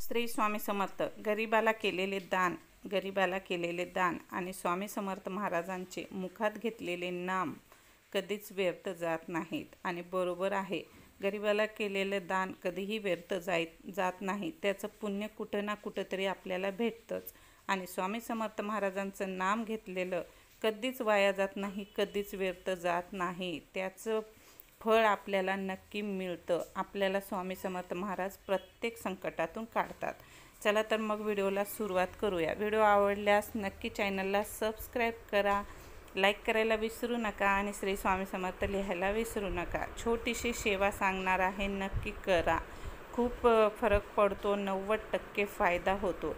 श्री स्वामी समर्थ. गरिबाला केलेले दान आणि स्वामी समर्थ महाराजांचे मुखात घेतलेले नाम कधीच व्यर्थ जात नाहीत. आणि बरोबर आहे, गरिबाला केलेले दान कधीही व्यर्थ जात नाही. त्याचं पुण्य कुठं ना कुठं तरी आपल्याला भेटतंच. आणि स्वामी समर्थ महाराजांचं नाम घेतलेलं कधीच वाया जात नाही, कधीच व्यर्थ जात नाही. त्याचं फळ आपल्याला नक्की मिळतं. आपल्याला स्वामी समर्थ महाराज प्रत्येक संकटातून काढतात. चला तर मग व्हिडिओला सुरुवात करूया. व्हिडिओ आवडल्यास नक्की चॅनलला सबस्क्राईब करा, लाईक करायला विसरू नका आणि श्री स्वामी समर्थ लिहायला विसरू नका. छोटीशी सेवा सांगणार आहे, नक्की करा. खूप फरक पडतो, 90% फायदा होतो.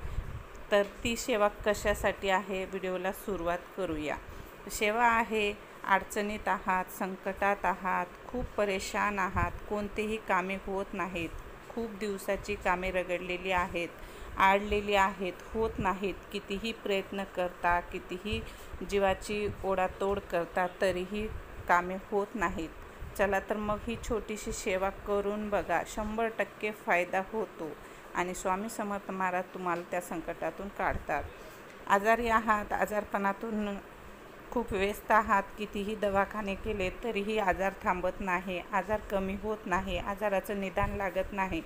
तर ती सेवा कशासाठी आहे, व्हिडिओला सुरुवात करूया. सेवा आहे, अडचणीत आहात, संकटात आहात, खूप परेशान आहात, कोणतेही कामे होत नाहीत, खूप दिवसाची कामे रगडलेली आहेत, आडलेली आहेत, होत नाहीत. कितीही प्रयत्न करता, कितीही जीवाची ओढातोड करता, तरीही कामे होत नाहीत. चला तर मग ही छोटीशी सेवा करून बघा, 100% फायदा होतो आणि स्वामी समर्थ महाराज तुम्हाला त्या संकटातून काढतात. आजारी आहात, आजारपणातून खूप व्यस्त आहात, कितीही दवाखाने केले तरीही आजार थांबत नाही, आजार कमी होत नाही, आजाराचं निदान लागत नाही.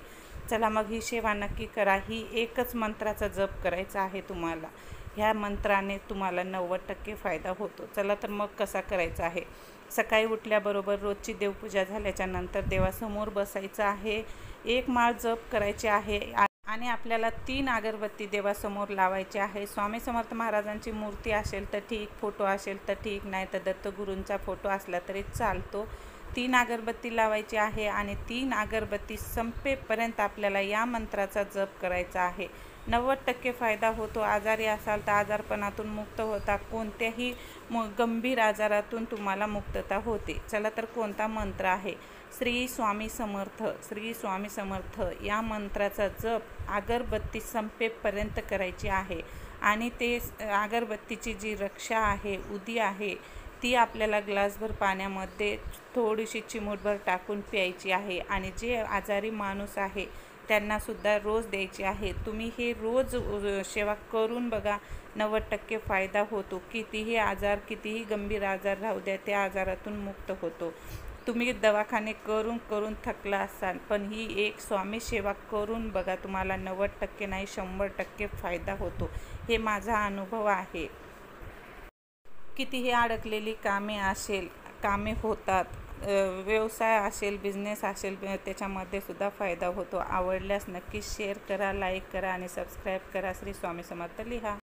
चला मग ही सेवा नक्की करा. ही एकच मंत्राचा जप करायचा आहे तुम्हाला. ह्या मंत्राने तुम्हाला 90% फायदा होतो. चला तर मग कसा करायचा आहे. सकाळी उठल्याबरोबर रोजची देवपूजा झाल्याच्या नंतर देवासमोर बसायचं आहे. 1 माळ जप करायचे आहे आणि आपल्याला 3 अगरबत्ती देवासमोर लावायची आहे. स्वामी समर्थ महाराजांची मूर्ती असेल तर ठीक, फोटो असेल तर ठीक, नाही तर दत्तगुरूंचा फोटो असला तरी चालतो. 3 अगरबत्ती लावायची आहे आणि 3 अगरबत्ती संपेपर्यंत आपल्याला या मंत्राचा जप करायचा आहे. 90% फायदा होतो. आजारी असाल तर आजारपणातून मुक्त होता, कोणत्याही गंभीर आजारातून तुम्हाला मुक्तता होते. चला तर कोणता मंत्र आहे. श्री स्वामी समर्थ, श्री स्वामी समर्थ या मंत्राचा जप अगरबत्ती संपेपर्यंत करायची आहे. आणि ते अगरबत्तीची जी रक्षा आहे, उदी आहे, ती आपल्याला ग्लासभर पाण्यामध्ये थोडीशी चिमूटभर टाकून प्यायची आहे. आणि जे आजारी माणूस आहे त्यांनासुद्धा रोज द्यायची आहे. तुम्ही हे रोज सेवा करून बघा, 90% फायदा होतो. कितीही आजार, कितीही गंभीर आजार राहू द्या, त्या आजारातून मुक्त होतो. तुम्ही दवाखाने करून थकला असाल, पण ही एक स्वामी सेवा करून बघा, तुम्हाला 90% नाही 100% फायदा होतो. हे माझा अनुभव आहे. कितीही अडकलेली कामे होतात. व्यवसाय असेल, बिझनेस असेल, त्याच्यामध्ये सुद्धा फायदा होतो. आवडल्यास नक्की शेअर करा, लाईक करा आणि सबस्क्राईब करा. श्री स्वामी समर्थ लिहा.